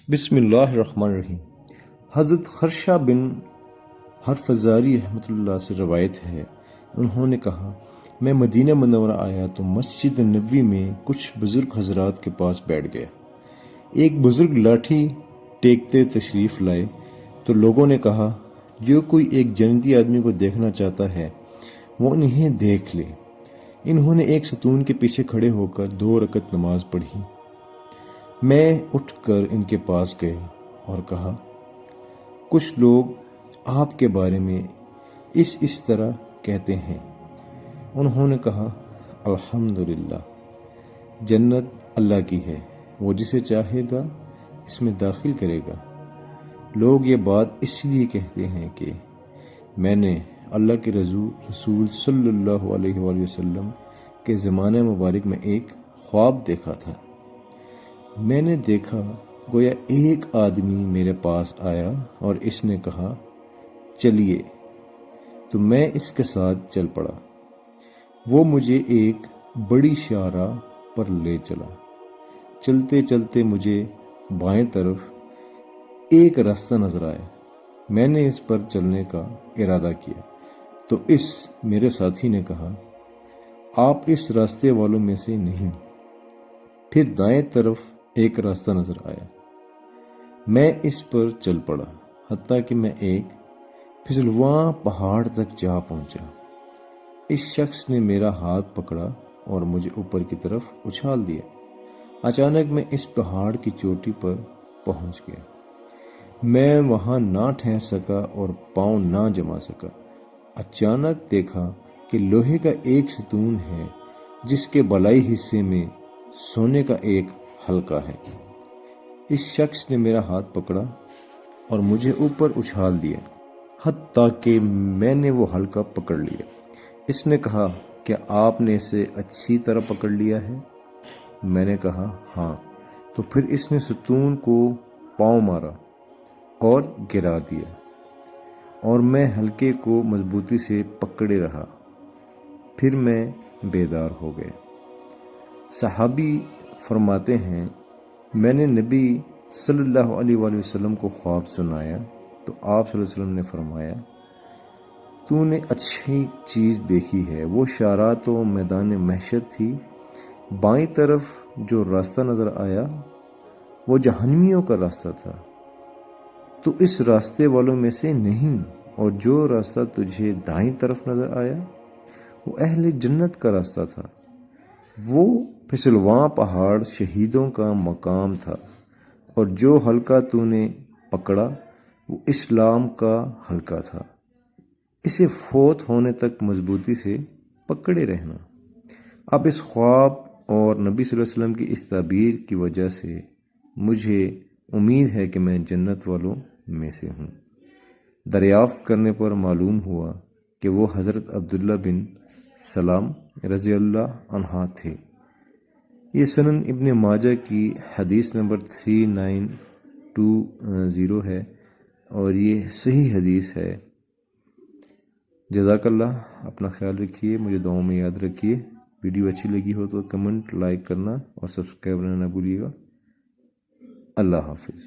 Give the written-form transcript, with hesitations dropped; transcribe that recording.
بسم اللہ الرحمن الرحیم۔ حضرت خرشہ بن حرفزاری رحمۃ اللہ سے روایت ہے، انہوں نے کہا میں مدینہ منورہ آیا تو مسجد نبوی میں کچھ بزرگ حضرات کے پاس بیٹھ گیا۔ ایک بزرگ لاٹھی ٹیکتے تشریف لائے تو لوگوں نے کہا جو کوئی ایک جنتی آدمی کو دیکھنا چاہتا ہے وہ انہیں دیکھ لے۔ انہوں نے ایک ستون کے پیچھے کھڑے ہو کر 2 رکعت نماز پڑھی۔ میں اٹھ کر ان کے پاس گئے اور کہا کچھ لوگ آپ کے بارے میں اس طرح کہتے ہیں۔ انہوں نے کہا الحمدللہ، جنت اللہ کی ہے، وہ جسے چاہے گا اس میں داخل کرے گا۔ لوگ یہ بات اس لیے کہتے ہیں کہ میں نے اللہ کے رسول صلی اللہ علیہ وآلہ وسلم کے زمانہ مبارک میں ایک خواب دیکھا تھا۔ میں نے دیکھا گویا ایک آدمی میرے پاس آیا اور اس نے کہا چلیے، تو میں اس کے ساتھ چل پڑا۔ وہ مجھے ایک بڑی شاہراہ پر لے چلا۔ چلتے چلتے مجھے بائیں طرف ایک راستہ نظر آیا۔ میں نے اس پر چلنے کا ارادہ کیا تو اس میرے ساتھی نے کہا آپ اس راستے والوں میں سے نہیں۔ پھر دائیں طرف ایک راستہ نظر آیا، میں اس پر چل پڑا حتیٰ کہ میں ایک پھسلواں پہاڑ تک جا پہنچا۔ اس شخص نے میرا ہاتھ پکڑا اور مجھے اوپر کی طرف اچھال دیا۔ اچانک میں اس پہاڑ کی چوٹی پر پہنچ گیا۔ میں وہاں نہ ٹھہر سکا اور پاؤں نہ جما سکا۔ اچانک دیکھا کہ لوہے کا ایک ستون ہے جس کے بالائی حصے میں سونے کا ایک حلقہ ہے۔ اس شخص نے میرا ہاتھ پکڑا اور مجھے اوپر اچھال دیا حتیٰ کہ میں نے وہ حلقہ پکڑ لیا۔ اس نے کہا کیا آپ نے اسے اچھی طرح پکڑ لیا ہے؟ میں نے کہا ہاں۔ تو پھر اس نے ستون کو پاؤں مارا اور گرا دیا اور میں حلقے کو مضبوطی سے پکڑے رہا۔ پھر میں بیدار ہو گیا۔ صحابی فرماتے ہیں میں نے نبی صلی اللہ علیہ وآلہ وسلم کو خواب سنایا تو آپ صلی اللہ علیہ وسلم نے فرمایا تو نے اچھی چیز دیکھی ہے۔ وہ شاہراہ تو میدان محشر تھی۔ بائیں طرف جو راستہ نظر آیا وہ جہنمیوں کا راستہ تھا، تو اس راستے والوں میں سے نہیں، اور جو راستہ تجھے دائیں طرف نظر آیا وہ اہل جنت کا راستہ تھا۔ وہ پھسلواں پہاڑ شہیدوں کا مقام تھا، اور جو حلقہ تو نے پکڑا وہ اسلام کا حلقہ تھا۔ اسے فوت ہونے تک مضبوطی سے پکڑے رہنا۔ اب اس خواب اور نبی صلی اللہ علیہ وسلم کی اس تعبیر کی وجہ سے مجھے امید ہے کہ میں جنت والوں میں سے ہوں۔ دریافت کرنے پر معلوم ہوا کہ وہ حضرت عبداللہ بن سلام رضی اللہ عنہ تھے۔ یہ سنن ابن ماجہ کی حدیث نمبر 3920 ہے اور یہ صحیح حدیث ہے۔ جزاک اللہ۔ اپنا خیال رکھیے، مجھے دعاؤں میں یاد رکھیے۔ ویڈیو اچھی لگی ہو تو کمنٹ، لائک کرنا اور سبسکرائب کرنا نہ بھولیے گا۔ اللہ حافظ۔